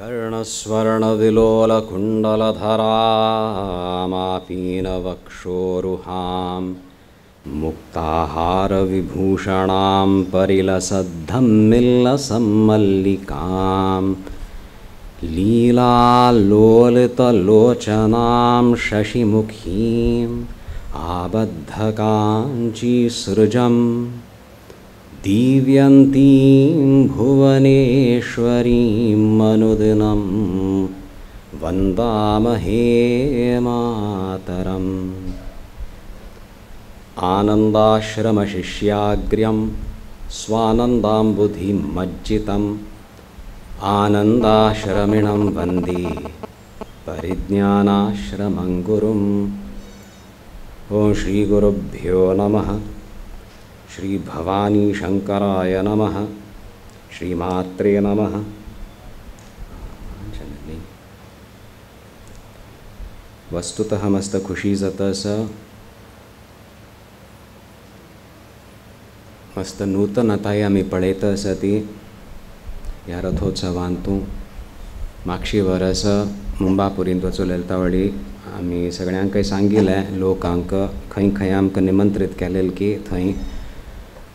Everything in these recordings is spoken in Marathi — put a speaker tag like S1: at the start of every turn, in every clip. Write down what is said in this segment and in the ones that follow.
S1: कर्णस्वर्णविलोलकुण्डलधरामापीनवक्षोरुहां मुक्ताहारविभूषणां परिलसद्धम्मिल्लसम्मल्लिकां लीलालोलितलोचनां शशिमुखीम् आबद्धकाञ्चीसृजम् दिव्यन्तीं भुवनेश्वरीं अनुदिनं वन्दामहे मातरम्। आनन्दाश्रमशिष्याग्र्यं स्वानन्दाम्बुधिमज्जितम् आनन्दाश्रमिणं वन्दे परिज्ञानाश्रमं गुरुम्। ॐ श्रीगुरुभ्यो नमः। श्री भवानी शंकराय नमः। श्रीमात्रे नमः। वस्तुतः मस्त खुशी जातं मस्त नूतनताय आमी पळयत आसती ह्या रथोत्सवांतू। मागची वर्स मुंबापुरींत वचून येतावळी आमी सगळ्यांक सांगिल्लें लोकांक खंय खंय आमकां निमंत्रीत केलें की थंय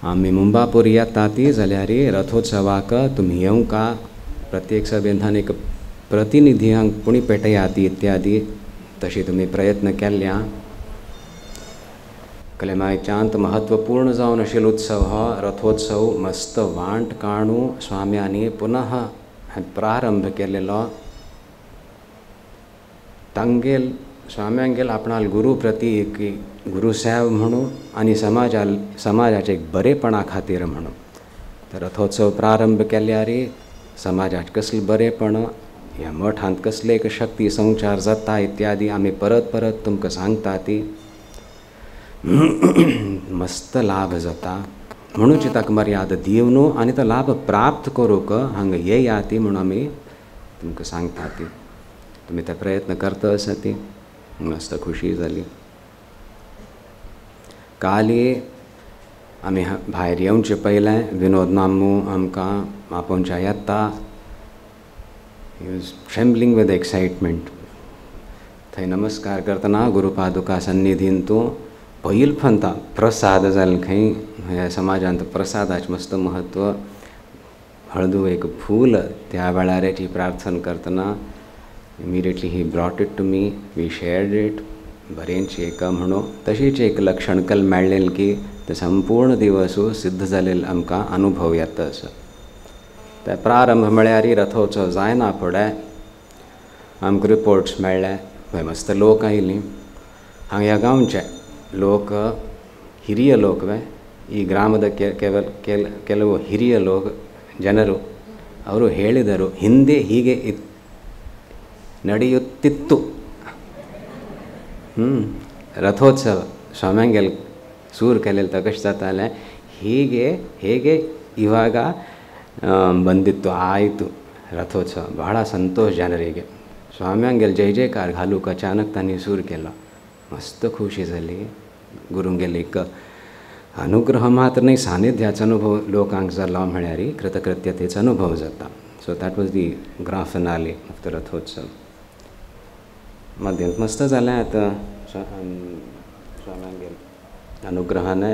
S1: आमी मुंबापूर येता ती जाल्यार रथोत्सवाक तुमी येवंका। प्रत्येक सभेंत एक प्रतिनिधी हांग कोणी पेटयाती इत्यादी तशी तुमी प्रयत्न केल्ल्या। कलेमायच्यांत महत्वपूर्ण जावन आशिल्लो उत्सव हो रथोत्सव मस्त वांट काणू स्वाम्यांनी पुनः प्रारंभ केलेलो। तांगेल स्वाम्यांगेल आपणाल गुरू प्रती एक गुरुसेव म्हणून आनी समाजाचे एक बरेपणा खातीर म्हणून तर रथोत्सव प्रारंभ केल्यार समाजाचे कसले बरेपण ह्या मठांत कसले एक शक्ती संचार जाता इत्यादी आमी परत परत तुमकां सांगता ती मस्त लाभ जाता। म्हणून ताका मर्यादा दिवनू आनी तो लाभ प्राप्त करूंक हांगा येया ती म्हणून आमी तुमकां सांगता ती। तुमी ते प्रयत्न करता आसा ती मस्त खुशी जाली। काली आमी भायर येवचे पयलें विनोद मामू आमकां आपोवच्या येता। He was trembling with excitement. थंय नमस्कार करतना गुरुपादुका सन्निधीन तूं पयल फंता प्रसाद जालें खंय ह्या समाजांत प्रसादाचें मस्त महत्व। हळदू एक फूल त्या वेळाराची प्रार्थना करतना immediately he brought it to me, we shared it. बरेंच एक म्हणून तशीच एक लक्षणकल मेळ्ळेली की ते संपूर्ण दिवस सिद्ध जालेले आमकां अनुभव येता असो। ते प्रारंभ म्हळ्यार रथोत्सव जायना फुडें आमकां रिपोर्ट्स मेळ्ळे थंय मस्त लोक आयलीं। हांगा ह्या गांवचे लोक ಹಿರಿಯ लोकವೇ ಈ ಗ್ರಾಮದ ಕೆಲವು ಹಿರಿಯ ಜನರು ಅವರು ಹೇಳಿದರು ಹಿಂದೆ ಹೀಗೆ ನಡೆಯುತ್ತಿತ್ತು। रथोत्सव स्वाम्यांगेल सूर केलेले तो कशें जातालें ಹೇಗೆ ಇವಾಗ ಬಂದಿತ್ತು ಆಯಿತು रथोत्सव। ಬಹಳ ಸಂತೋಷ ಜನರಿಗೆ स्वाम्यांगेल जय जयकार घालूक अचानक तांणी सूर केलो। मस्त खुशी जाली। गुरूंगेल एक अनुग्रह मात्र नाही सानिध्याचो अनुभव लोकांक जालो म्हळ्यार कृतकृत्यतेचो अनुभव जाता। So that was the grand finale of the Rathotsav. मध्यांत मस्त जालें आतां स्वाम्यांगेल अनुग्रहाने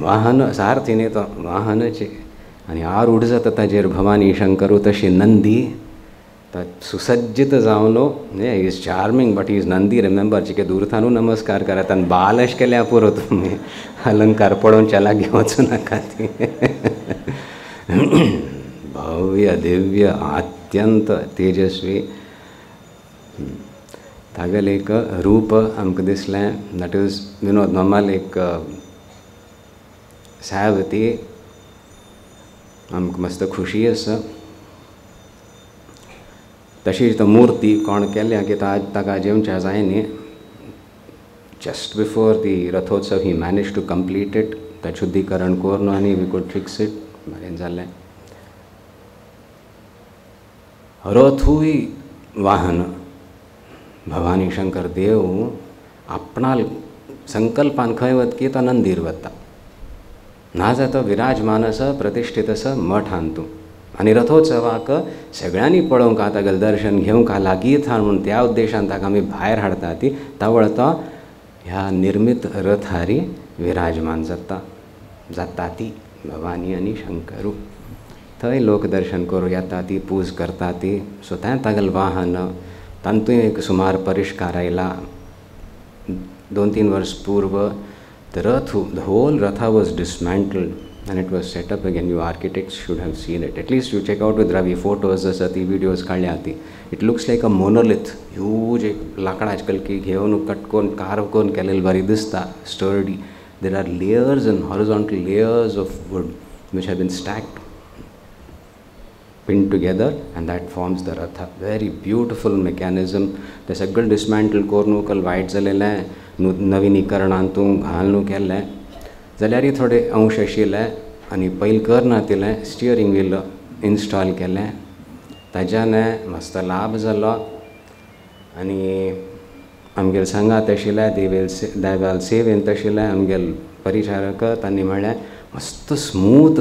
S1: वाहन सारथी न्ही तो वाहनचे आनी आरूढ जाता ताजेर भवानी शंकरू तशी नंदी सुसज्जित जावन is charming but is Nandi. Remember जिके दूरथानू नमस्कार करात आनी बाल अशें केल्या पुरो तुमी अलंकार पळोवच्या लागीं वचूं नाका ती। भव्य दिव्य अत्यंत तेजस्वी तागेलें एक रूप आमकां दिसलें। दॅट इज विनोद मामाल एक साहेब ती आमकां मस्त खुशी आसा। तशीच तो मूर्ती कोण केल्या की ताका जेवच्या जाय न्ही। Just before the Rathotsav he manage to complete it. तें शुद्धीकरण करून आनी वी कूड फिक्स इट। बरें जालें। रथूय वाहन भवानी शंकर देव आपणाल संकल्पान खंय वता की तो नंदीर वता। ना जाता विराजमान असं प्रतिष्ठित असं मठ हांतू आणि रथोत्सवाक सगळ्यांनी पळोवंक तागेलें दर्शन घेवंक लागीं थार म्हणून त्या उद्देशान ताका आमी भायर हाडटा ती तावळ तो ह्या निर्मित रथारी विराजमान जाता ती भवानी आनी शंकरू थंय लोक दर्शन करूं येता ती पूज करता ती सो तें तागेलें वाहन तांतूय एक सुमार परिश्कार आयला 2-3 वर्स पूर्व the whole ratha was dismantled and it was set up again. You architects should have seen it. At least you check out with Ravi photos asati videos काढले आती. It looks like a monolith, huge एक लाकडाची कलकी घेवन कटकोन carve कोन केलेली बरी दिसता, sturdy. There are layers and horizontal layers of wood which have been stacked, pinned together, and that forms the ratha. Very beautiful mechanism. The सगळं dismantled कोरनुकल वायट जालेलें नवीनीकरणांतून घालून केल्लें जाल्यार थोडे अंश आशिल्ले आनी पयलीं करनातिल्लें स्टियरींग व्हील इन्स्टॉल केलें ताज्यान मस्त लाभ जालो आनी आमगेले सांगात आशिल्ले देवाल सेवेंत आशिल्ले आमगेले परिचारक तांणी म्हणलें मस्त स्मूथ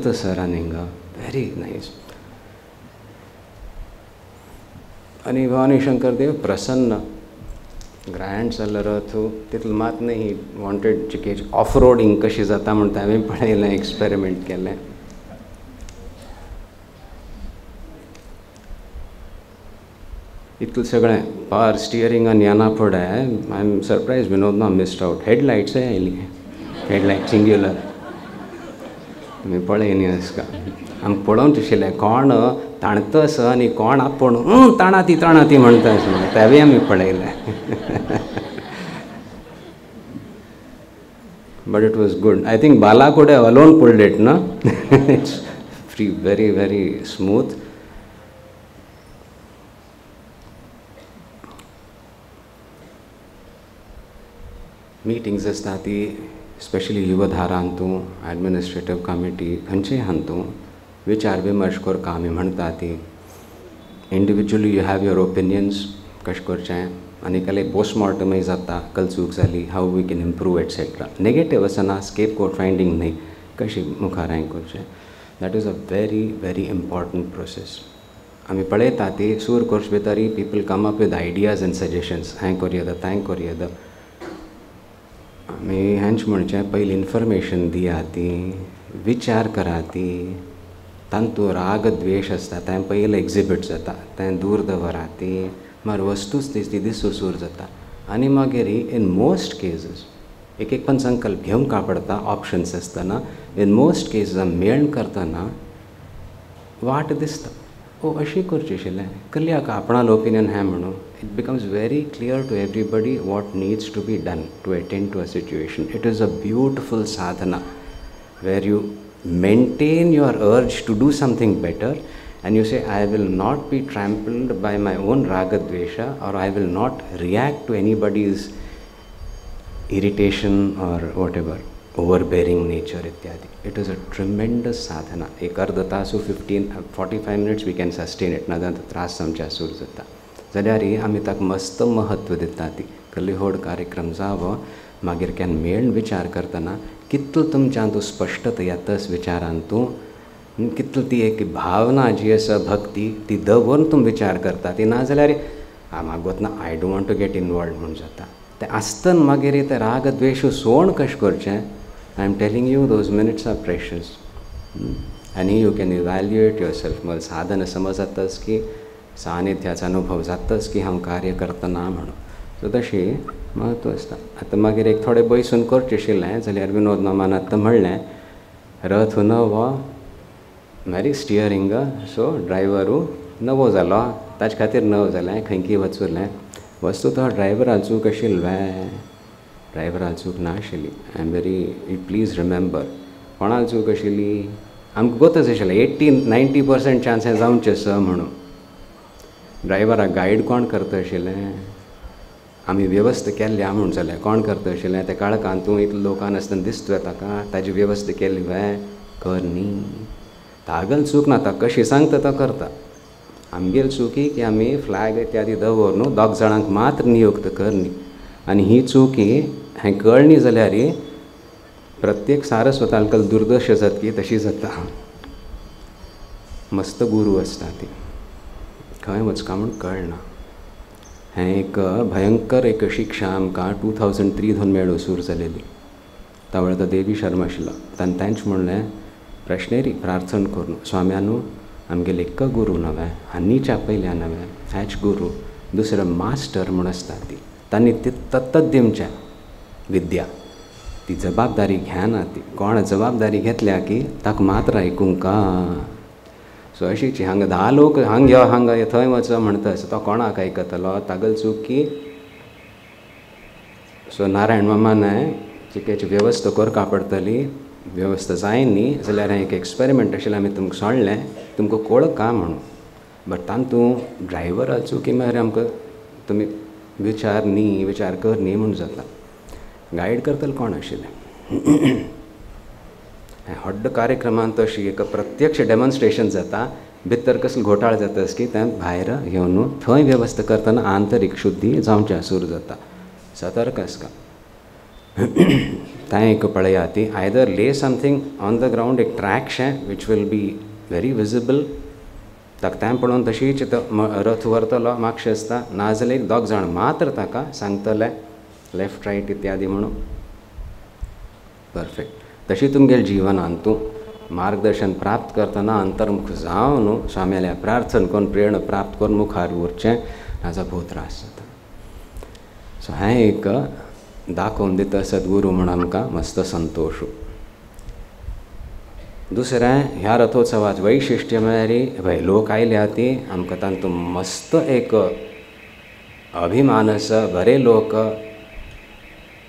S1: असं रनिंग वेरी नायस आनी भवानी शंकर देव प्रसन्न ग्रँड जाल्लो रथ तितलो मात न्ही ही वॉन्टेड चिकेज ऑफ रोडिंग कशी जाता म्हणून हांवें पळयलें एक्सपेरिमेंट केलें इतलें सगळें पावर स्टियरींग आनी येना फुडें आय एम सरप्रायज विनोद ना मिस्ड आउट हेडलायट्सय आयली हेडलायट सिंग्युलर तुमी पळय न्ही आसका आमकां पळोवंक आशिल्लें कोण ताणता असो आनी कोण आपूण ताणा ती म्हणटा आशिल्लें तेवूय आमी पळयलें but it was good I think Bala could have alone pulled it ना it's free very very smooth meetings आसता ती स्पेशली युवधारा हातूं एडमिनिस्ट्रेटिव कमिटी खंयचेय हातूं विचार विमर्श करता आमी म्हणटा ती individually you have your opinions कशें करचें आनी केले पोस्टमॉर्टमय जाता कल चूक जाली how we can improve etcetera negative आसना स्केप कोट फायंडींग न्ही कशी मुखार हें करचें that is a very very important process आमी पळयता ती सूर कोर्स भितरी people come up with ideas end suggestions हें करूं तें करूं आमी हेंच म्हणचें पयलीं इन्फॉर्मेशन दिया ती विचार करा ती तांतूं राग द्वेश आसता तें पयलें एग्जिबीट जाता तें दूर दवरा ती मार वस्तूच ती दिसूर जाता आनी मागीर इन मोस्ट केसीस एक पण संकल्प घेवंक कापडता ऑप्शन्स आसतना इन मोस्ट केसीस मेळण करतना वाट दिसता ओ अशी करची आशिल्लें कल्याक आपणाल ओपिनियन हें म्हणून it becomes very clear to everybody what needs to be done to attend to a situation it is a beautiful sadhana where you maintain your urge to do something better and you say I will not be trampled by my own raga dvesha or I will not react to anybody's irritation or whatever overbearing nature ityadi it is a tremendous sadhana ek ardha tasu 45 minutes we can sustain it nadan tras samcha sur jata जाल्यार आमी ताका मस्त महत्व दिता ती कलिहोड कार्यक्रम जावो मागीर केन्ना मेळून विचार करतना कितलो तुमच्यान तूं स्पश्टता येतास विचारान तूं कितलो ती एक भावना जी आसा भक्ती ती दवरून तूं विचार करता ती ना जाल्यार म्हाका वतना I don't want to get involve म्हूण जाता तें आसतना मागीर ते राग द्वेश सोण कशें करचें I am telling you those minutes are precious आनी you can evaluate yourself मग साधन समज जाताच की सानिध्याचा अनुभव जाताच की हांव कार्य करतना म्हणून सो तशी महत्व आसता आतां मागीर एक थोडें बसून करचें आशिल्लें जाल्यार विनोद मामान आतां म्हणलें रथ नवो मागीर स्टियरींग सो ड्रायवरू नवो जालो ताचे खातीर नवो जालें खंयकी वचुरलें वस्तू तो ड्रायवरा चूक आशिल्लें ड्रायवरा चूक ना आशिल्ली I am very please remember कोणाल चूक आशिल्ली आमकां गोतच आशिल्लें 80-90% चान्स हें जावचें आसा म्हणून ड्रायवराक गायड कोण करता आशिल्लें आमी वेवस्था केल्ली म्हणून जाल्यार कोण करता आशिल्लें त्या काळखान तूं इतलो लोकान आसतना दिसता ताका ताजी वेवस्था केल्ली काय कर न्ही तागल चूक ना ताका कशी सांगता तो करता आमगेल चुकी की आमी फ्लॅग इत्यादी दवर न्हू दोग जाणांक मात्र नियुक्त कर न्ही आनी ही चुकी हें कळ्ळी जाल्यार प्रत्येक सारस्वतांकल दुर्दश जातकी तशी जाता. मस्त गुरू असता ती खंय वचका म्हूण कळना. हें एक भयंकर एक शिक्षा आमकां 2003 मेळो सूर जालेली. तावळ तो देवी शर्मा आशिल्लो. तांच म्हणलें प्रश्नेरी प्रार्थना करून स्वाम्यानू आमगेले एक गुरू नवे आनीच्या पयल्या नवे हेच गुरू दुसरो मास्टर म्हूण आसता ती तांणी ती तत्तद्यमच्या विद्या ती जबाबदारी घेना. ती कोण जबाबदारी घेतल्या की ताका मात्र आयकूंका. सो अशीची हांगा 10 लोक हांगा यो हांगा यो थंय वच म्हणटस तो कोणाक आयकतलो तागल चूक की. सो नारायण मामान चिकेची वेवस्था करपा पडटली. वेवस्था जायना न्ही जाल्यार एक एक्सपेरिमेंट आशिल्लें आमी तुमकां सोडलें तुमकां कळका म्हणून. बट तातूंत ड्रायव्हराचो की म्हळ्यार आमकां तुमी विचार कर न्ही म्हूण जाता. गायड करतलो कोण आशिल्लें. हड्ड कार्यक्रमांत अशी एक प्रत्यक्ष डेमॉन्स्ट्रेशन जाता. भितर कसलो घोटाळ जाता की तें भायर घेवन थंय वेवस्था करतना आंतरीक शुद्धी जावच्या सूर जाता. सतर्क आसता. तें एक पळया ती आयदर ले समथींग ऑन द ग्रावंड एक ट्रॅकशें which will be very visible ताका तें पळोवन तशीच रथ व्हरतलो मातशें आसता. नाजाल्यार 2 जाण मात्र ताका सांगतले लेफ्ट रायट इत्यादी म्हणून. परफेक्ट. तशी तुमगेल्या जिवनांत तूं मार्गदर्शन प्राप्त करतना अंतर्मुख जावन स्वाम्याल्या प्रार्थना करून प्रेरणा प्राप्त करून मुखार उरचें हाचो भोव त्रास जाता. सो हें एक दाखोवन दिता सद्गुरू म्हूण आमकां मस्त संतोश. दुसरें ह्या रथोत्सवात वैशिश्ट्य म्हळ्यार लोक आयल्या ती आमकां तातूंत मस्त एक अभिमान आसा. बरे लोक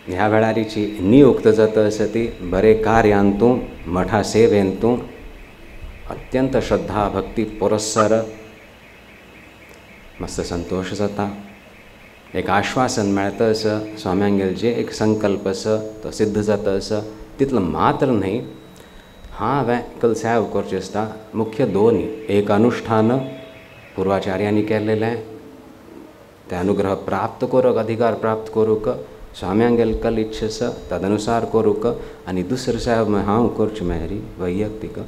S1: ह्या वेळारीची नियुक्त जाता आसा ती बरे कार्यांतू मठा सेवेंतू अत्यंत श्रद्धा भक्ती पुरस्सर मस्त संतोष जाता. एक आश्वासन मेळता आसा स्वाम्यांगेल जे एक संकल्प आसा तो सिद्ध जाता आसा. तितलो मात्र न्ही हांवें कल सेव करचें आसता. मुख्य 2 एक अनुष्ठान पुर्वाचार्यांनी केल्लेलें तें अनुग्रह प्राप्त करूंक अधिकार प्राप्त करूंक स्वाम्यांगेल कल इच्छा आसा तदनुसार करूंक. आनी दुसरें सेव हांव करचें म्हळ्यार वैयक्तीक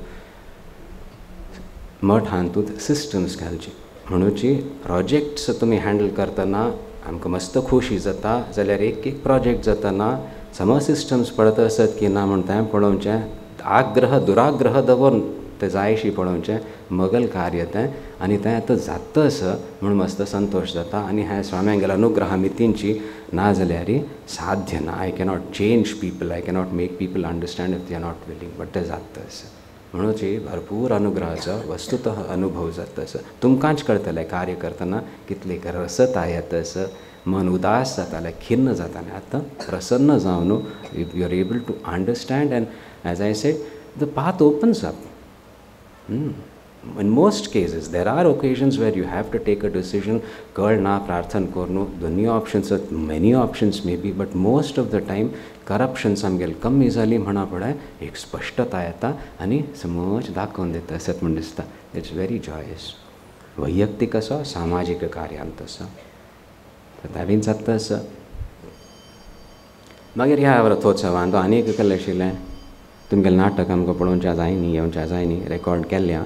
S1: मठ हातूंत सिस्टम्स घालची म्हणूची प्रोजेक्ट्स तुमी हँडल करतना आमकां मस्त खोशी जाता. जाल्यार एक प्रोजेक्ट जातना समज सिस्टम्स पळयता आसत की ना म्हूण तें पळोवचें. आग्रह दुराग्रह दवरून तें जायशी पळोवचें मगल कार्य तें आनी तें आतां जाता आसा म्हणून मस्त संतोश जाता. आनी हें स्वाम्यांगेल अनुग्रह मितींची ना जाल्यार साध्य ना. I cannot change people. I cannot make people understand if they are not willing. But तें जाता आसा म्हणूची भरपूर अनुग्रहाचो वस्तुतः अनुभव जाता आसा. तुमकांच कळटलें कार्य करतना कितली रसता येता आसा. मन उदास जातालें खिन्न जातालें आतां प्रसन्न जावन you are able to understand and as I said the path opens up. In most cases there are occasions where you have to take a decision. कळना प्रार्थना करून दोनी options many options may be but most of the time corruptions आमगेल कमी जाली म्हणा पळय एक स्पश्टता येता आनी समज दाखोवन दिता असत म्हण दिसता. It's very joyous. वैयक्तीक असो सामाजीक कार्यांत असो ताबीन जाता आसा. मागीर ह्या रथोत्सवांत आनी एक केल्लें आशिल्लें तुमगेलें नाटक आमकां पळोवचें जाय न्ही येवचें जाय न्ही रेकॉर्ड केल्ल्या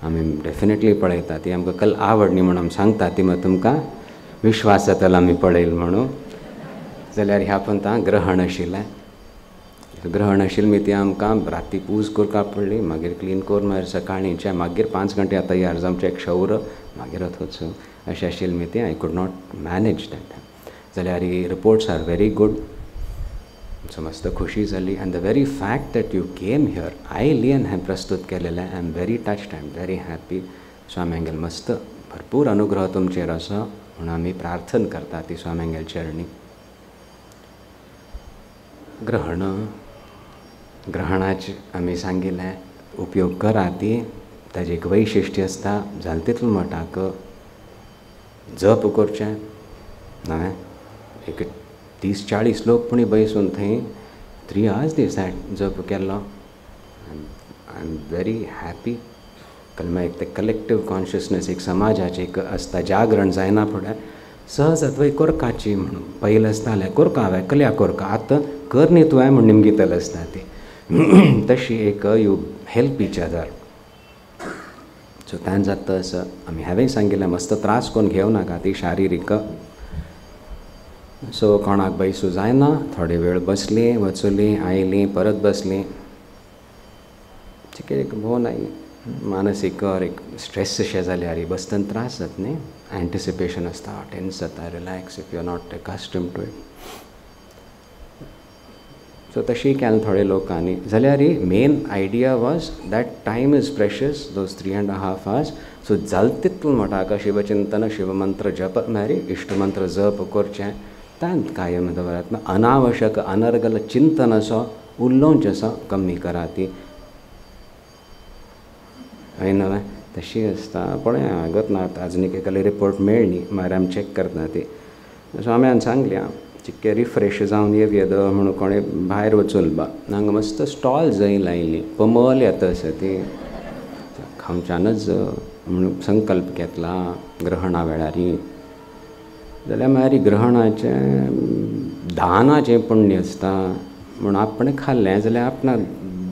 S1: आमी डेफिनेटली पळयता. ती आमकां कल आवड न्ही म्हणून आमी सांगता ती मागीर तुमकां विश्वास जातलो आमी पळयल म्हणून. जाल्यार ह्या पंथां ग्रहण आशिल्लें. ग्रहण आशिल्लें मी ती आमकां राती पूज करपाक पडली. मागीर क्लीन करून मागीर सकाळींचे मागीर 5 घंटे तयार जावचें एक शौर मागीर रथोत्सव अशें आशिल्लें मी ती. I could not manage that. जाल्यार ही reports are very good. So मस्त खुशी जाली. And the very fact that you came here आयली आनी हें प्रस्तूत केलेलें I am very touched. I am very happy. स्वाम्यांगेल मस्त भरपूर अनुग्रह तुमचेर आसा म्हणून आमी प्रार्थना करता ती स्वाम्यांगेल चरणी. ग्रहणाचे आमी सांगिल्लें उपयोग करा ती ताजें एक वैशिश्ट्य आसता. जालें तितलो मठाक जप करचें न्हय. एक 30-40 लोक पुणी बसून थंय 3 hours दिसाक जप केल्लो. I am very happy. एक ते कलेक्टीव कॉन्शियसनेस एक समाजाचें एक आसता जागरण जायना फुडें सहज वय करपाची म्हणून पयलें आसतालें करका हांवें कल्या करका आतां कर न्ही तुवें म्हूण निमगीतल आसता ती. तशी एक you help each other. So त्यान जाता असं आम्ही हांवें सांगिल्लें मस्त त्रास कोण घेवं नाका ती शारिरीक. सो कोणाक बैसू जायना, थोडे वेळ बसलीं, वचुलीं, आयलीं, परत बसलीं. ठीक आहे, एक भोव नाही मानसीक और एक स्ट्रेस अशें जाल्यार बसतना त्रास जाता न्ही. एंटिसिपेशन आसता, टेन्स जाता, relax if you are not accustomed to it. So तशी केलें थोडे लोकांनी जाल्यार main idea was that time is precious, those 3.5 hours. सो जालें तितलें मोठाक शिवचिंतन, शिवमंत्र जप म्हळ्यार इश्टमंत्र जप करचें, तांत कायम दवरात. अनावश्यक अनर्गल चिंतन असो उल्लोंच असो कमी करात. न्हय तशी आसता. पळय आगत ना आजून एक रिपोर्ट मेळ्ळी, म्हळ्यार आमी चॅक करता ती. सो आमी सांगल्या चिक्के रिफ्रेश जावन येद म्हणून कोणें भायर वचून बा हांगा मस्त स्टॉल जंय लायली, पमल येता आसा ती खावच्यानच म्हणून संकल्प घेतला ग्रहणा वेळार. जाल्यार म्हळ्यार ग्रहणाचें दानाचें पुण्य आसता म्हणून आपणें खाल्लें जाल्यार आपणाक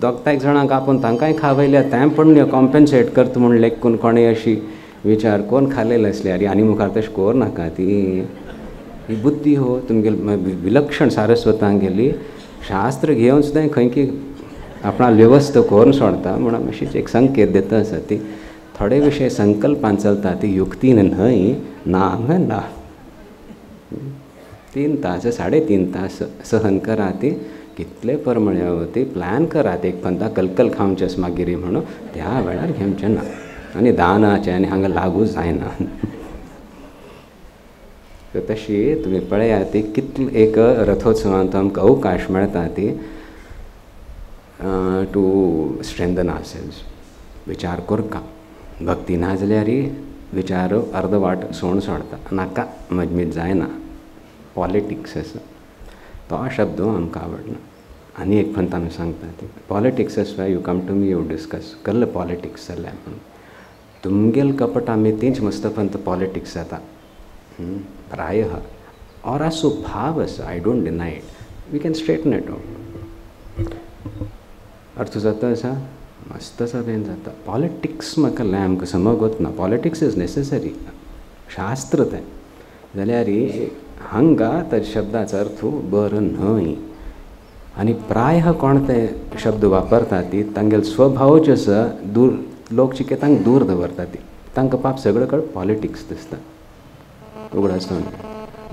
S1: दोग-ताग जाणांक आपूण तांकांय खावयल्या तें पुण्य कॉम्पेन्सेट करता म्हूण लेखून कोणें अशी विचार कोण खाल्लेले असल्यार आनी मुखार तशें करूं नाका. ती ही बुद्धी हो तुमगेली विलक्षण सारस्वतांक गेली शास्त्र घेवन सुद्दां खंय की आपणा व्यवस्था करून सोडता म्हणून अशीच एक संकेत दिता आसा. ती थोडे विशय संकल्पान चलता, ती युक्तीन न्हय. ना 3 तास 3.5 तास सहन करा. ती कितले परमळे ती प्लॅन करात एक पंता कलकल खावचेस मागीर म्हणून त्या वेळार घेवचें ना आनी दानाचें आनी हांगा लागू जायना. तशी तुमी पळयात ती कितले एक रथोत्सवांत आमकां अवकाश मेळटा ती टू स्ट्रेंथन आवरसेल्व्स. विचार करका भक्ती ना जाल्यार विचार अर्दवाट सोडून सोडता. नाका मजमीत जायना. पॉलिटिक्स आसा तो शब्द आमकां आवडना. आनी एक पंत आमी सांगता ती पॉलिटिक्स आस why you come to me you discuss कसलें पॉलिटिक्स जाल्यार म्हणून तुमगेल कपट आमी तींच मस्त पंत पॉलिटिक्स जाता प्रायः और आसो भाव आसा. I don't deny it, we can straighten it out. अर्थ जाता आसा मस्त सभेन जाता. पॉलिटिक्स म्हाका आमकां समज वतना पॉलिटिक्स इज नेसेसरी शास्त्र तें जाल्यार हांगा तर शब्दाचो अर्थ बरो न्हय. आनी प्रायः कोण ते शब्द वापरता ती तांगेल स्वभावच आसा दूर लोक चिके तांकां दूर दवरता. ती तांकां पाप सगळे कडेन पॉलिटिक्स दिसता उगडास.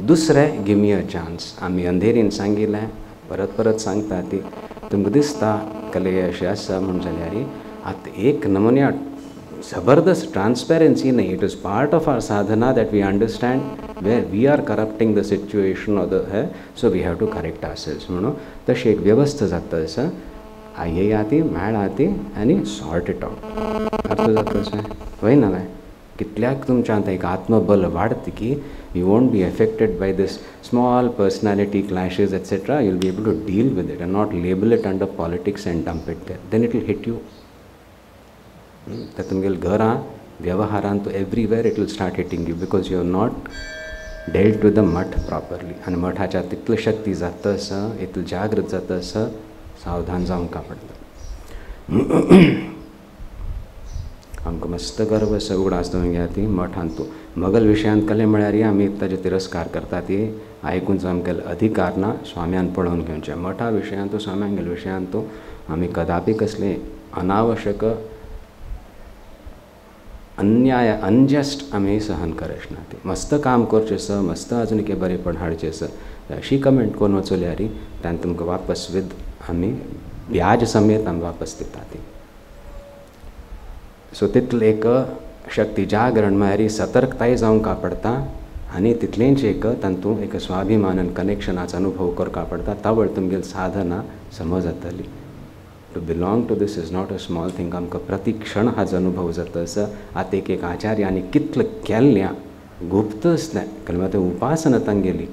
S1: दुसरें गिव मी अ चान्स. आमी अंधेरीन सांगिल्लें परत परत सांगता ती तुमकां दिसता कले अशें आसा म्हूण जाल्यार आतां एक नमुन्या जबरदस्त ट्रांसपेरन्सी न्ही. It is part of our sadhana that we understand where we are corrupting the situation of the hey so we have to correct ourselves म्हणून तशी एक वेवस्था जाता आसा. येया ती मेळा ती आनी सॉर्ट इट आउट. अर्थ जाता अशें वय ना काय कितल्याक तुमच्यात एक आत्मबल वाडता की you won't be affected by this small personality clashes etcetera. You will be able to deal with it and not label it under politics and dump it there. Then it will hit you. तर तुमगेल घरां व्यवहारान तो everywhere it will start hitting you because you have not dealt with the math properly. आनी मठाच्या तितली शक्ती जाता आसा इतलें जागृत जाता आसा सावधान जावंक पडटा. आमकां मस्त गर्व आसा उगडास दवरूंक घेया ती मठांत तूं मोगल विशयांत कले म्हळ्यार आमी ताजे तिरस्कार करता ती आयकूंच आमगेले अधिकार ना. स्वाम्यान पळोवन घेवचें. मठा विशयांत तूं स्वाम्यांगेल्या विशयांत तूं आमी कदापि कसलें अनावश्यक अन्याय अनजस्ट आमी सहन करच ना. ती मस्त काम करचें आसा मस्त आजून एक बरेपण हाडचें आसा अशी कमेंट करून वचल्यार तांणी तुमकां वापस विथ आमी व्याज समेत आमी वापस दिता ती. सो तितलें एक शक्ती जागरण म्हळ्यार सतर्कताय जावंक पडटा आनी तितलेंच एक तातूंत एक स्वाभिमानान कनेक्शनाचो अनुभव करपा पडटा. तावळ तुमगेली साधना समज जातली. To belong to this is not a small thing. आमकां प्रति क्षण हाजो अनुभव जाता आसा. आतां एक आचार्यांनी कितलें केल्ल्या गुप्त आसलें केन्ना तें उपासना तांगेली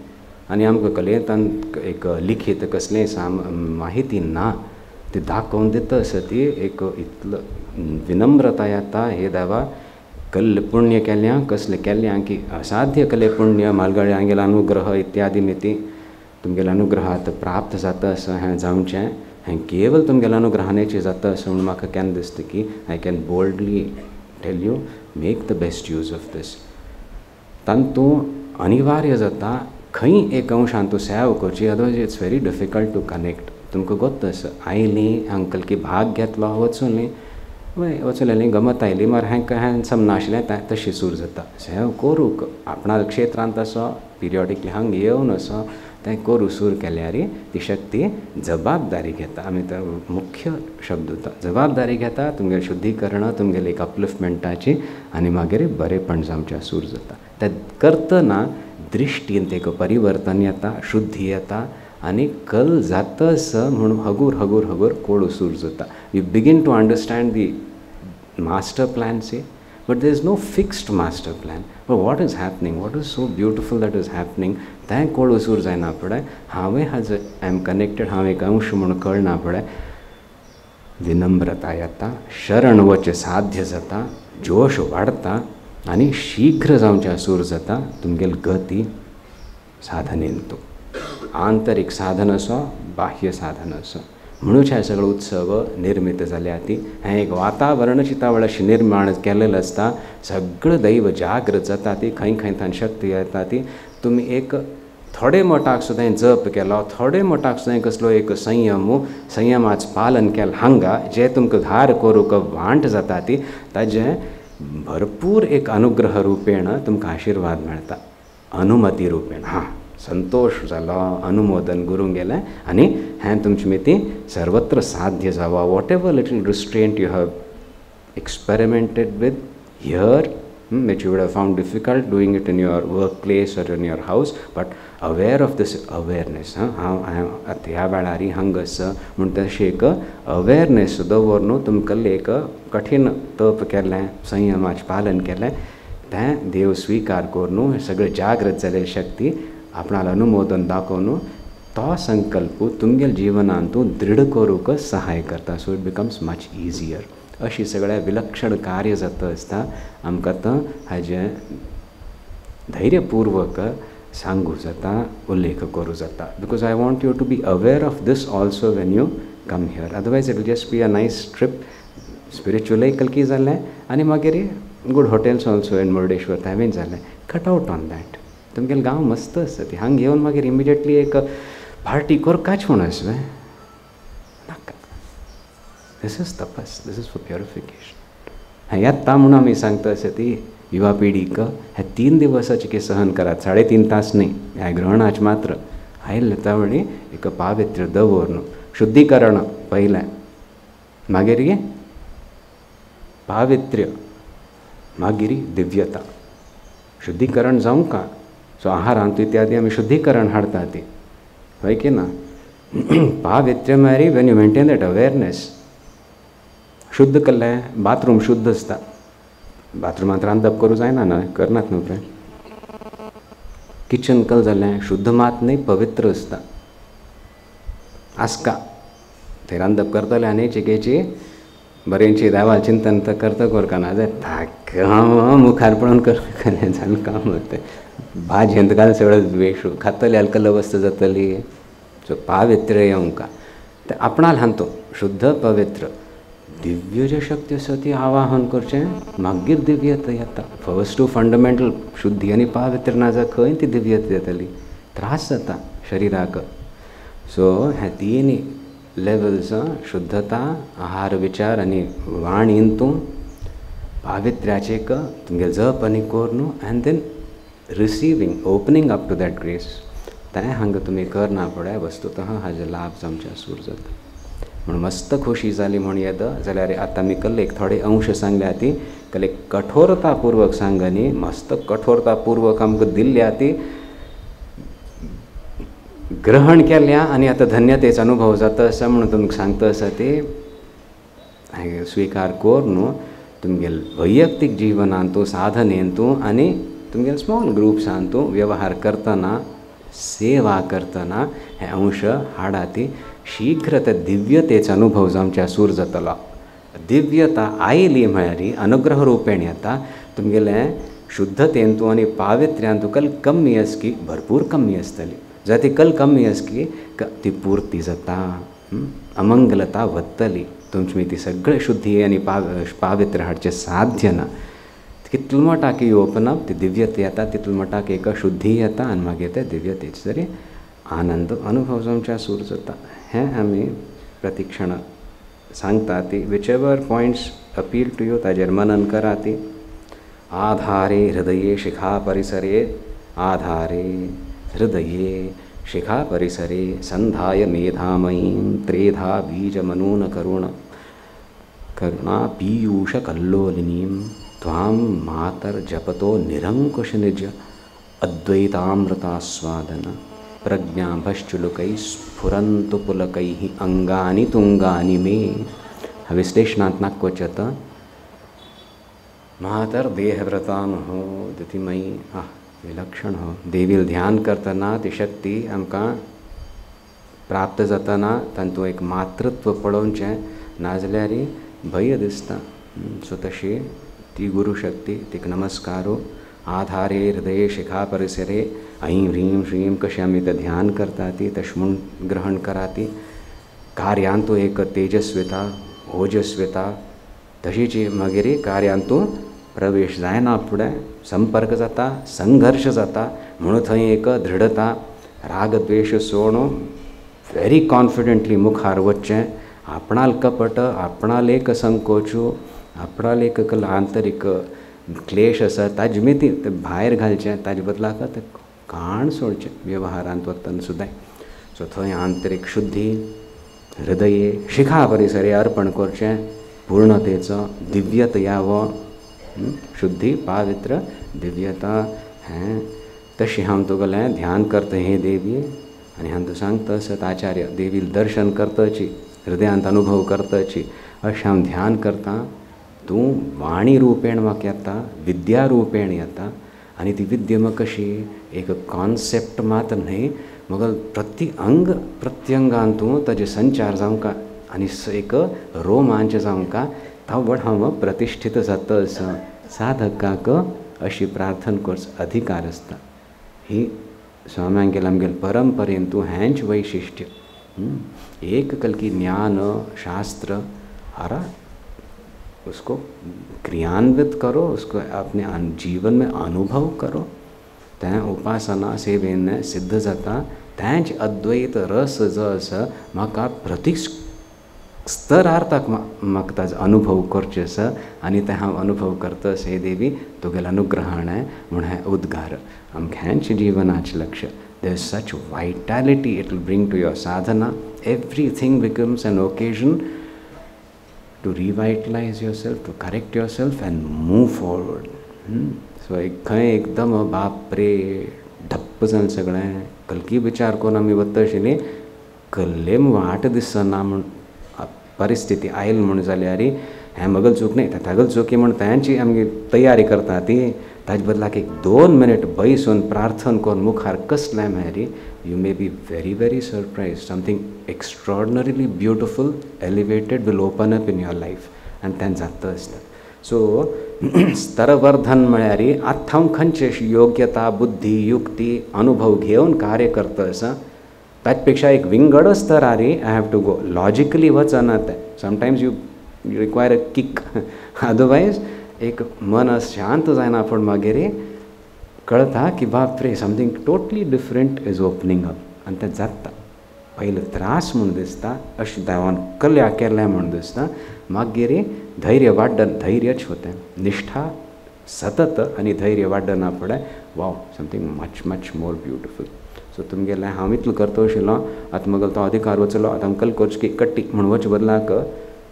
S1: आनी आमकां कलेतान एक लिखीत कसलेंय माहिती ना ती दाखोवन दिता आसा. ती एक इतलो विनम्रता येता हे देवा कल्ल पुण्य केल्ल्या कसलें केल्ल्या की असाध्य कले पुण्य मालगळे आंगेलो अनुग्रह इत्यादी मिती तुमगेल्या अनुग्रहात प्राप्त जाता आसा हें जावचें हें केवल तुमगेल्या अनुग्रहानेची जाता अशें म्हणून म्हाका केन्ना दिसता की I can boldly tell you make the best use of this. तातूंत अनिवार्य जाता खंय एक अंशान तूं सेव करची, otherwise it's very difficult to connect. तुमकां गोत्त आसा आयलीं अंकल की भाग घेतलो वचून वचून गमत आयली मार हें समनाशिल्लें तशें सूर जाता. सेव करूंक आपणा क्षेत्रांत असो पिरियॉडिकली हांगा येवन असो तें करूं सूर केल्यार ती शक्ती जबाबदारी घेता. आमी तो मुख्य शब्द उरता जबाबदारी घेता तुमगेलें शुद्धीकरण, तुमगेलें एक अपलिफ्टमेंटाची आनी मागीर बरेंपण जावचें सूर जाता. तें करतना दृश्टींत एक परिवर्तन येता, शुद्धी येता आनी कल जातस म्हणून हगूर हगूर हगूर कोडू सूर जाता. You begin to understand the master plan see, but there is no fixed master plan. But what is happening, what is so beautiful that is happening तें कोडू सूर जायना पळय. हांवें हाज आय एम कनेक्टेड, हांव एक अंश म्हणून कळना पळय. विनम्रता येता, शरण वचचें साध्य जाता, जोश वाडता आनी शीघ्र जावचें सूर जाता. तुमगेली गती साधनेन तूं आंतरीक साधन असो, बाह्य साधन असो म्हणूच हे सगळे उत्सव निर्मित जाल्या. ती हें एक वातावरण चिता वेळा निर्माण केलेलें आसता. सगळं दैव जागृत जाता. ती खंय खंय तान शक्ती येता. ती तुमी एक थोडे मोटाक सुद्दां जप केलो, थोडे मोटाक सुद्दां कसलो एक संयमाच पालन केलें हांगा जे तुमकां घार करूंक वांट जाता ती ताजें भरपूर एक अनुग्रह रुपेण तुमकां आशिर्वाद मेळटा. अनुमती रुपेण हां संतोष जालो, अनुमोदन करूंक गेलें आनी हें तुमचे मिती सर्वत्र साध्य जावं. What ever little restraint you have experimented with here, which you would have found difficult doing it in your workplace or in your house, but aware of this awareness. ह्या वेळार हंगस म्हूण तशें एक अवेरनेस दवरून तुमकां एक कठीण तप केलें, संयमाचें पालन केलें तें देव स्विकार करून सगळें जागृत जालेली शक्ती आपणाला अनुमोदन दाखोवन तो संकल्प तुमगेल्या जिवनांत दृढ करूंक सहाय करता. So it becomes much easier. अशी सगळ्या विलक्षण कार्य जाता आसता आमकां आतां हाजें धैर्यपूर्वक सांगूं जाता, उल्लेख करूं जाता. Because I want you to be aware of this also when you come here. Otherwise it will just be a nice trip. स्पिरिच्युअलय कलकी जालें आनी मागीर good hotels also in Murdeshwar हांवें जालें. Cut out on that. तुमगेलें गांव मस्त आसता. ती हांगा येवन मागीर इमिजिएटली एक पार्टी करकाच म्हूण आसलें नाका. This is tapas, this is for purification. हें येता म्हणून आमी सांगता अशें ती युवा पिढीक हे 3 दिवसाचे की सहन करात, 3.5 तास न्ही. ह्या ग्रहणाचे मात्र आयले तावळी एक पावित्र्य दवरून शुद्धीकरण पयलें, मागीर पावित्र्य, मागीर दिव्यता. शुद्धीकरण जावं का सो आहारांत इत्यादी आमी शुद्धीकरण हाडटा ती हय की ना. पावित्र्य म्हळ्यार Wien you maintain that awareness. शुद्ध केल्लें बाथरूम शुद्ध आसता. बाथरुमांत रांदप करूं जायना न्हय, करनात न्हू पळय. किचन कल जालें शुद्ध मात न्ही, पवित्र आसता. आसका थंय रांदप करतले आनी चिकेची बरेंची देवाल चिंतन करता करना जाय मुखार पळोवन करतलें जालें काम. तें भाजयेंत घाल सगळें वेश खातली हलकल वस्त जातली. सो पावित्र्य येवंका तें आपणाल हांतू शुद्ध पवित्र दिव्य जे शक्ती आसा ती आवाहन करचें, मागीर दिव्यता येता. फस्ट टू फंडमेंटल शुद्धी आनी पावित्र ना जाल्यार खंय ती दिव्यता येतली. त्रास जाता शरिराक. सो हे 3 लेवल्स शुद्धता, आहार विचार आनी वाणींतूं पावित्र्याचे तुमगे जप आनी करून and then receiving opening up to that grace तें हांगा तुमी करना पळय वस्तुतः हाजे लाभ आमच्या सूर जाता. म्हणून मस्त खोशी जाली म्हूण येद जाल्यार आतां आमी कल्ले एक थोडे अंश सांगल्या ती कल्ले कठोरतापूर्वक सांगनी. मस्त कठोरतापूर्वक आमकां दिल्ल्या ती ग्रहण केल्या आनी आतां धन्यतेचो अनुभव जाता आसा म्हणून तुमकां सांगता आसा ती स्विकार करून तुमगेल वैयक्तीक जिवनांतू साधनेंतू आनी तुमगेल स्मॉल ग्रुप्सांतू व्यवहार करतना सेवा करतना हे अंश हाडा ती शीघ्र त्या दिव्यतेचो अनुभव जावच्या सूर जातलो. दिव्यता आयली म्हळ्यार अनुग्रह रुपेण येता. तुमगेलें शुद्धतेंतू आनी पावित्र्यांतू कल कमी आसकी भरपूर कमी आसतली. जर ती कल कमी आसकी ती पुर्ती जाता. अमंगलता वत्तली तुमची ती सगळे शुद्धी आणि पावित्र्य हाडचे साध्य ना कितलो मोठाक ओपन अप ती दिव्यते येता तितलो मोठाक एक शुद्धी येता आनी मागीर ते दिव्यतेचे जरी आनंद अनुभव जावच्या सूर जाता हें आमी प्रतिक्षण सांगता ती whichever points appeal to you ताजेर मनन करा ती आधारे हृदये शिखा परिसरे आधारे हृदये शिखा परिसरे संधाय मेधामयीं त्रेधा बीजमनून करुणा पीयूष कल्लोलिनीं त्वां मातर जपतो निरंकुश निज अद्वैतामृतास्वादन प्रज्ञाभश्चुलुकैः स्फुरन्तु पुलकैः अंगानि तुंगानि मे विश्लेषणात् नाक्वचत मातर देहव्रतान हो दितिमयी विलक्षण हो देवील ध्यान करतना ती शक्ती आमकां प्राप्त जातना तांतूं एक मातृत्व पळोवचें नाजाल्यार भय दिसता सो तशी ती गुरु शक्ती तिक नमस्कारो आधारे हृदये शिखा परिसरे ऐं ह्रीं श्रीं कशें आमी तें ध्यान करता ती तशें म्हूण ग्रहण करा ती कार्यांतू एक तेजस्विता ओजस्विता तशीच मागीर कार्यांतू प्रवेश जायना फुडें संपर्क जाता संघर्ष जाता म्हणून थंय एक दृढता राग द्वेष सोडून वेरी कॉन्फिडेंटली मुखार वचचें आपणाल कपट आपणाल एक संकोचू आपणाल एक आंतरीक क्लेश आसा ताजे मिती भायर घालचें ताजे बदलाक तें काण सोडचें व्यवहारांत वतना सुद्दां सो थंय आंतरीक शुद्धी हृदये शिखा परिसरे अर्पण करचें पूर्णतेचो दिव्यतया वो शुद्धि पावित्र दिव्यता हैं तशी हांव तुगेलें ध्यान करता हे देवी आनी हांव तूं सांगता सत आचार्य देवी दर्शन करताची हृदयांत अनुभव करताची अशें हांव ध्यान करता तूं वाणी रूपेण म्हाका येता विद्या रूपेण येता आनी ती विद्या म्हाका कशी एक कॉन्सेप्ट मात्र न्हय मग प्रति अंग प्रत्यंगांतूं ताजे संचार जावंका आनी एक रोमांच जावंका तावड हांव प्रतिष्ठीत जाता साधकाक अशी प्रार्थना करच अधिकार आसता ही स्वाम्यांगेल आमगेल परंपरेन तूं हेंच वैशिष्ट्य एक कलकी ज्ञान शास्त्र हरा उसको क्रियान्वित करो उसको अपने जीवन में अनुभव करो तें उपासना सेवेन सिद्ध जाता तेंच अद्वैत रस जो आसा म्हाका प्रति स्तरार्थाक म्हाका ताजो अनुभव करचें आसा आनी तें हांव अनुभव करतां हे देवी तुगेलें अनुग्रहाण म्हूण हें उद्गार आमकां हेंच जिवनाचें लक्ष्य there is such vitality it will bring to your sadhana everything becomes an occasion to revitalize yourself, to correct yourself and move forward. So खंय एकदम बाप रे ढप्प जावन सगळें कलकी विचार करून आमी वता आशिल्लीं कल्लेम वाट दिसना म्हूण परिस्थिती आयल म्हूण जाल्यार हें मगल चूक न्ही तागल चुकी म्हूण तांची आमगे तयारी करता ती ताजे बदलाक एक 2 मिनट बसून प्रार्थना करून मुखार कसलें म्हळ्यार you may be very, very surprised. Something extraordinarily beautiful, elevated will open up in your life. And then जाता आसता. So, स्तरवर्धन म्हळ्यार आतां हांव खंयची योग्यता बुद्धी युक्ती अनुभव घेवन कार्य करता आसा ताचे पेक्षा एक विंगड स्तरार I have to go. Logically वचना तें. Sometimes you require a kick. Otherwise, एक मन शांत जायना पूण मागीर कळता की बाप रे something totally different is opening up आनी तें जाता पयलीं त्रास म्हूण दिसता अशें देवान कल्या केलें म्हूण दिसता मागीर धैर्य वाडन धैर्यच होतें निष्ठा सतत आनी धैर्य वाडना फुडें wow something much much more beautiful so तुमगेलें हांव इतलो करता आशिल्लो आतां मगल तो अधिकार वचलो आतां अंकल करची कट्टी म्हूण वच बदलाक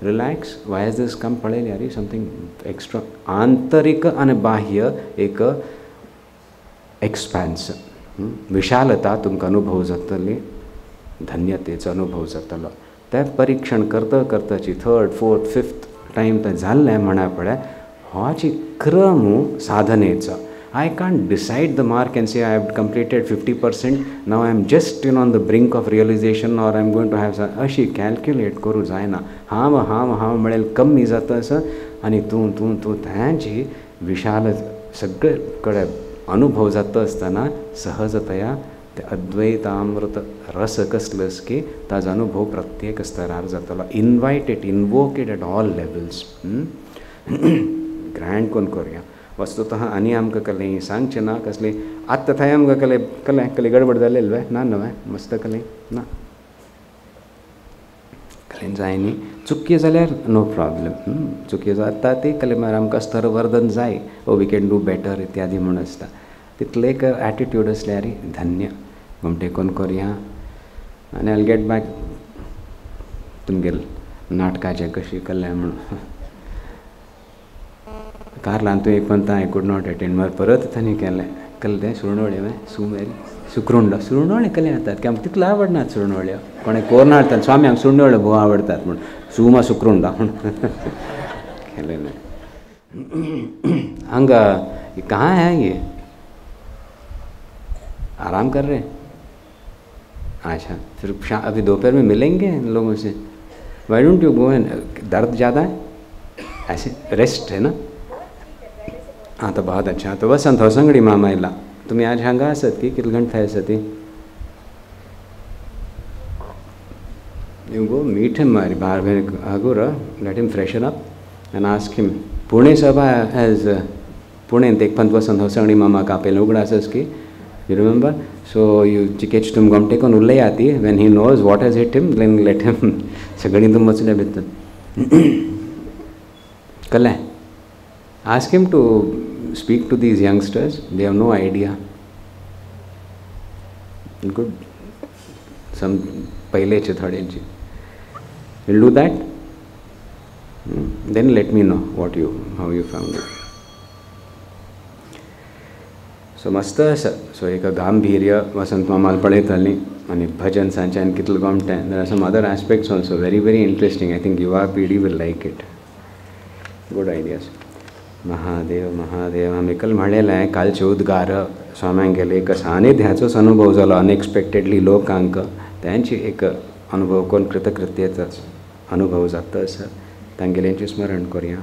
S1: रिलॅक्स वाय इज दीस कम पळयल्यार समथींग एक्स्ट्रा आंतरीक आनी बाह्य एक एक्सपॅन्स विशालता तुमकां अनुभव जातली धन्यतेचो अनुभव जातलो तें परीक्षण करता करताची 3rd 4th 5th टायम तें जाल्लें म्हणा पळय होची क्रम साधनेचो I can't decide the mark and say I have completed 50%. Now I am just on the brink of realization or I am going to have अशी कॅल्क्युलेट करूं जायना हांव म्हळ्यार कमी जाता आसा आनी तूं तांची विशाल सगळे कडेन अनुभव जाता आसतना सहजतया ते अद्वैतामृत रस कसलंच की ताजो अनुभव प्रत्येक स्तरार जातलो. Invite it, invoke it at all levels. Grand कोण करूया वस्तुतः. आनी आमकां कलें सांगचें ना कसली आत्तां थंय आमकां कले गडबड जालेली वे ना न्हय मस्त कलें ना. कलेन जाय न्ही चुकी जाल्यार नो प्रॉब्लेम. चुकी जाता ती कले म्हळ्यार आमकां स्तरवर्धन जाय. वी कॅन डू बेटर इत्यादी म्हूण आसता. तितलें एक एटिट्यूड आसल्यार धन्य. घुमटे कोण करुया आनी आय गेट बॅक तुमगेल नाटकाचें कशी कल्लें म्हूण. कारलान तूं एक म्हणटा आय कूड नॉट अटेंड मागीर परत तांणी केलें कल्लें तें सुरवणें वे सुरुंड कलें जातात की आमकां तितलो आवडनात सुरवण्यो. कोणें कोर हाडटात स्वामी आमकां सुरवण्यो भोव आवडटात म्हूण सुमा सुक्रुंडा म्हूण केलें हांगा कहाँ है ये आराम कर रहे. अच्छा फिर अभी दोपहर में मिलेंगे इन लोगों से. Why don't you go and दर्द ज़्यादा है ऐसे रेस्ट है ना. हाँ तो बहुत अच्छा. तो बस संत संगडी मामा इला तुम्ही आज हांगा आसत की कितले घंटे आसत ती. यू गो मीट हिम मारी बाहर आगोर let him freshen up and ask him. Pune सभा एज पुणे एक पंत संत संगडी मामा कापेल उगडा आसस की you remember. So you chikech tum gom take on ullayati when he knows what has hit him then let him sagani tum machne bit kala ask him to speak to these youngsters. They have no idea. Good. Some paile che thade che you'll do that. Then let me know how you found it. So मस्त आसा. सो एक गांभीर्य वसंत मामाल पळयतालीं आनी भजन सांच्यान कितलें गमटें. There are some other aspects also very interesting. I think yuva pidhi will like it. Good ideas. Mahadev Mahadev आमी कल म्हणलेलें कालचे उद्गार स्वाम्यांक गेले एक सानिध्याचोच अनुभव जालो अनएक्सपेक्टेडली लोकांक. तांची एक अनुभव कोण कृतकृत्येचोच अनुभव जाता आसा. तांगेलेंचें स्मरण करुया.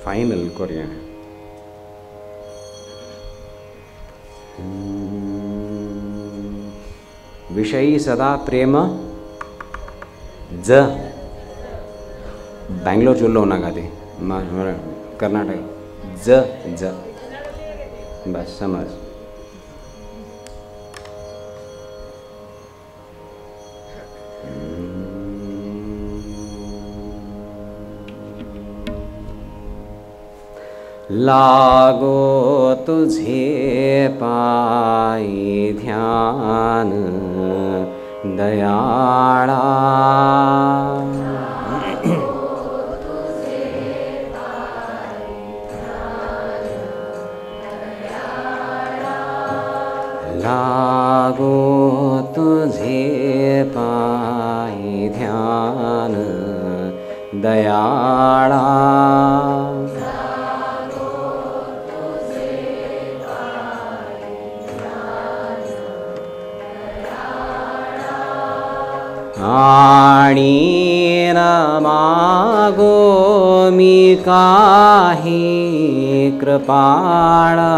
S1: फाइनल करूया. विषयी सदा प्रेम ज बेंगलोर चुल्लो नाका ते कर्नाटक ज ज बस समझ. लागो तुझे पाई ध्यान दयाळा. लागो तुझे पाई ध्यान दयाळा. आणि न मागो मी काही कृपाळा.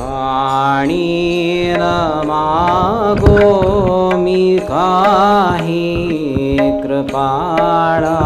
S1: आणि न मागो मी काही कृपाळा.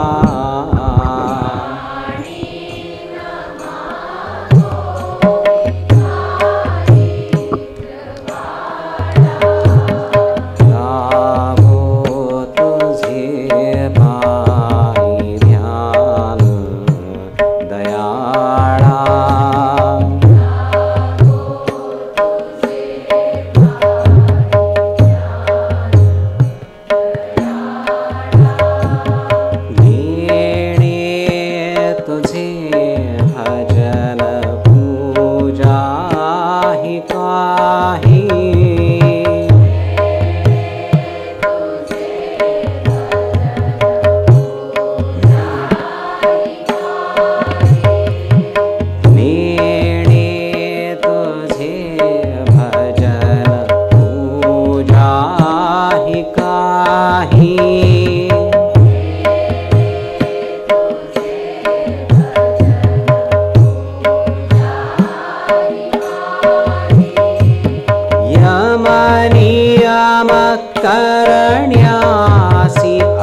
S1: करण्यासि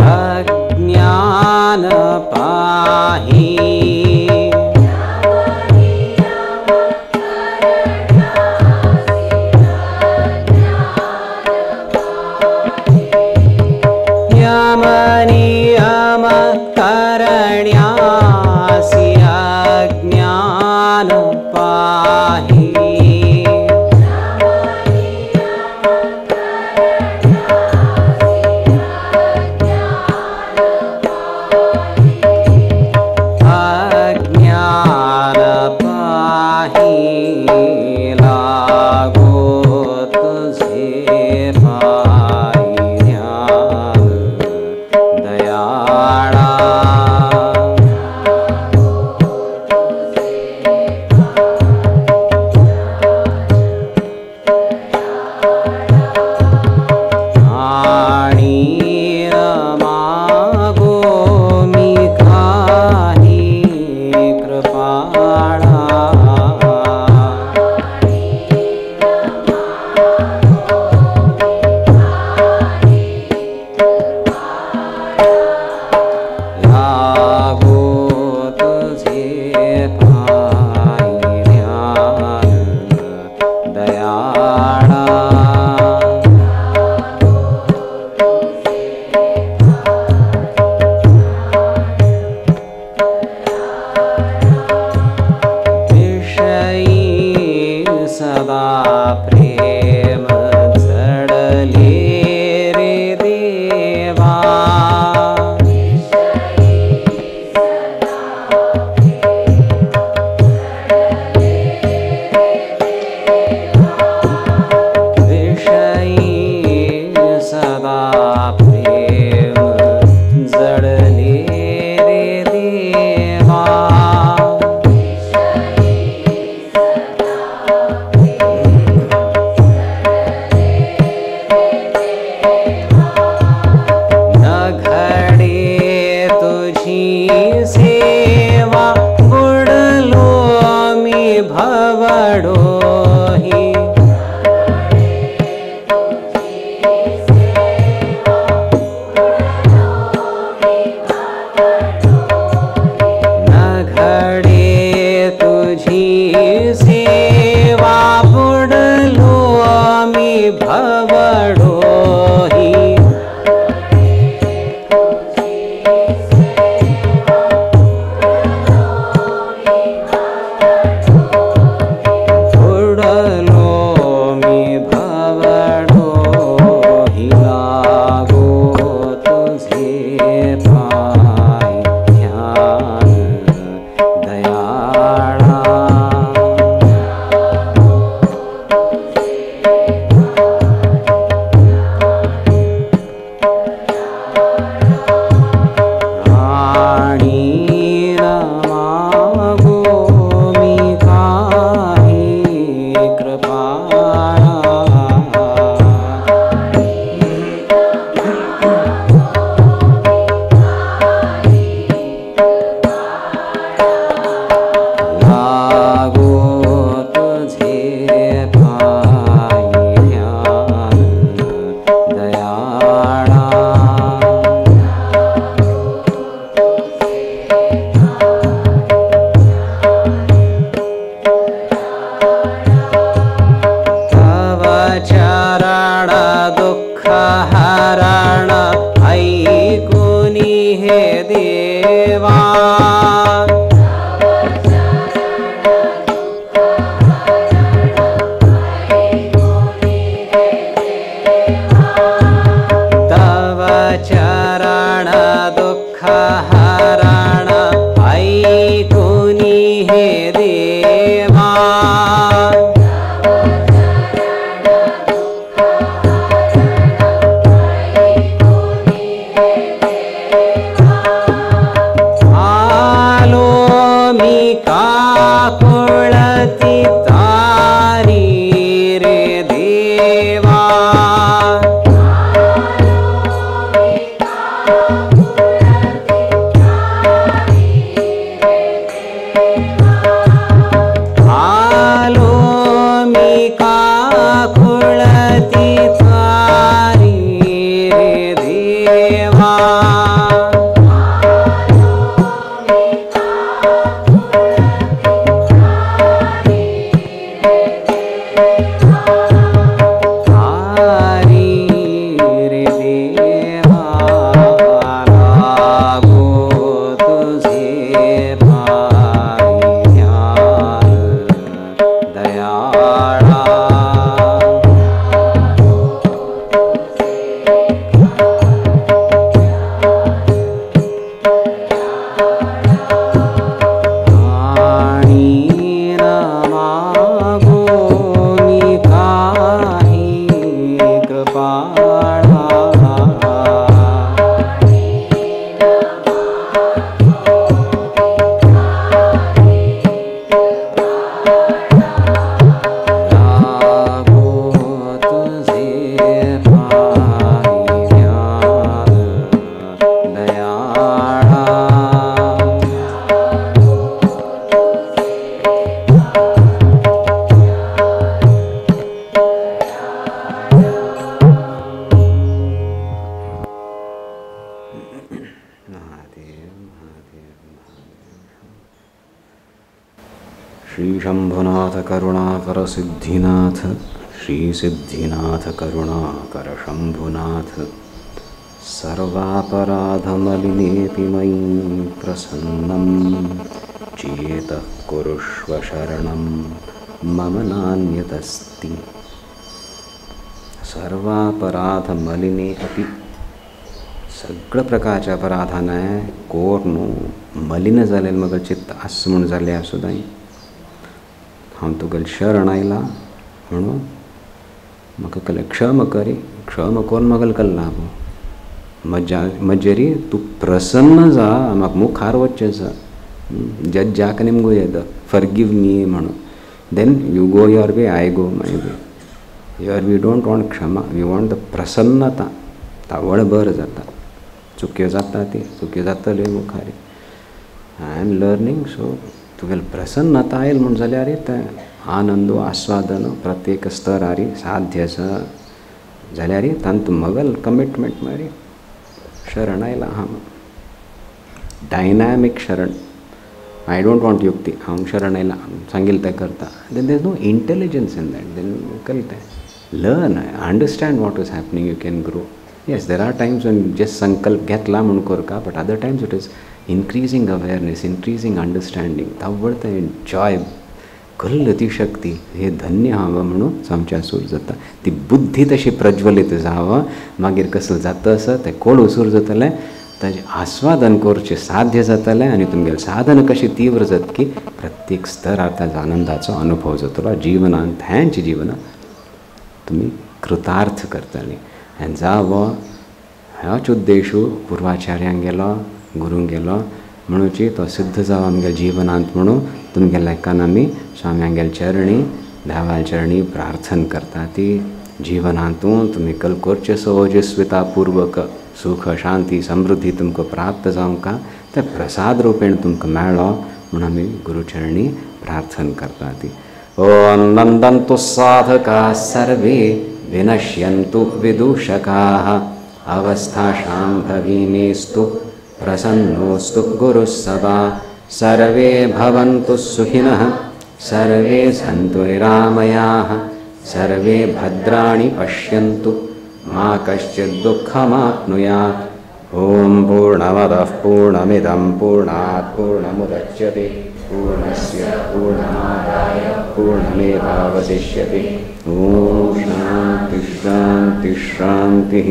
S1: अज्ञान पाहि यम नियम करण्यासि अज्ञान पाहि अज्ञान पाहि लागो तुझे पाहि ध्यान दयाळा आणि मागो मी काही कृपाळा लागो तुझे पाहि ध्यान दयाळा विषयी सदा प्रेम जडले रे देवा विषयी सदा प्रेम जडले रे देवा न घडे तुझी सेवा बुडलो मी भवडोही न घडे तुझी सेवा बुडलो मी भवडोही बुडलो मी भवडोही लागो तुझे पाहि ध्यान दयाळा आणि न मागो मी काही कृपाळा लागो तुझे पाहि ध्यान दयाळा तव चरण दुःख हरण ऐकुनी हे देवा तव चरण दुःख हरण ऐकुनी हे देवा दयाळा श्री शंभुनाथ करुणाकर सिद्धिनाथ श्री सिद्धिनाथ करुणाकर शंभुनाथ सर्वापराधमलिनेऽपि मयि प्रसन्नं चेतः कुरुष्व शरणं मम नान्यदस्ति। सर्वापराधमलिने अपि सगळं प्रकारच्या अपराधानं कोरनु मलिन जालेलं मग चित्त असं म्हणून जाले असुदाई हांव तुका शरण आयला म्हणून म्हाका कले क्षम करी क्षम कोण मगल कल्ला मज्जरी तू प्रसन्न जा म्हाका मुखार वच्चें जा जज जाक निमगो येद फॉरगिव मी म्हणून then you go your way I go my way your we don't want kshama we want the prasannata तावळ बर जाता चुक्यो जाता ती चुक्यो जातल्यो मुखारी आय एम लर्निंग सो तुगेल प्रसन्नता आयल म्हण जाल्यार ते आनंदो आस्वादन प्रत्येक स्तरारी साध्य जाल्यार तांत मगल कमिटमेंट मारी शरण आयला हांव डायनॅमिक शरण आय डोंट वॉन्ट युक्ती हांव शरण आयला सांगिल तें करता then there is no intelligence in that then कळटा learn understand what is happening you can grow yes there are times one just संकल्प घेतला म्हणून करता but other times it is increasing awareness, increasing understanding, तावडता जॉय कल्ल ती शक्ती हे धन्य हांव म्हणून आमच्या सूर जाता ती बुद्धी तशी प्रज्वलित जावं मागीर कसं जाता असं ते कोण उसूर जातलें ताजें आस्वादन करचें साध्य जातलें आनी तुमगेलें साधन कशी तीव्र जात की प्रत्येक स्तरार ताजो आनंदाचो अनुभव जातलो जिवनांत हेंच्या जिवनांत तुमी कृतार्थ करतलीं आनी जावं ह्याच उद्देशू पूर्वाचार्यांक गेलो गुरूंक गेलो म्हणूची तो सिद्ध जावं आमगे जिवनांत म्हणून तुमगेल्या एकान आमी स्वाम्यांगेल चरणी देवाल चरणी प्रार्थना करता ती जिवनांतूं तुमी कल करचे ओजस्विता पूर्वक सुख शांती समृद्धी तुमकां प्राप्त जावंका ते प्रसाद रूपेण तुमकां मेळ्ळो म्हणून आमी गुरुचरणी प्रार्थना करता ती ओम नंदन्तु साधकाः सर्वे विनश्यन्तु विदूषकाः अवस्था शाम्भवीनेस्तु प्रसन्नोस्तु गुरुः सदा सर्वे भवन्तु सुखिनः सर्वे सन्तु निरामयाः सर्वे भद्राणि पश्यन्तु मा कश्चित् दुःखमाप्नुयात् ओम पूर्णमदः पूर्णमिदं पूर्णात् पूर्णमुदच्यते पूर्णस्य पूर्णमादाय पूर्णमेवावशिष्यते ओम शान्ति शान्ति शान्तिः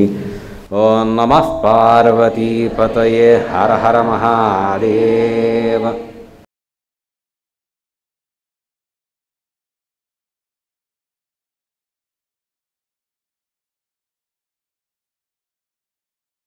S1: ओम नमः पार्वती पतये हर हर महादेव।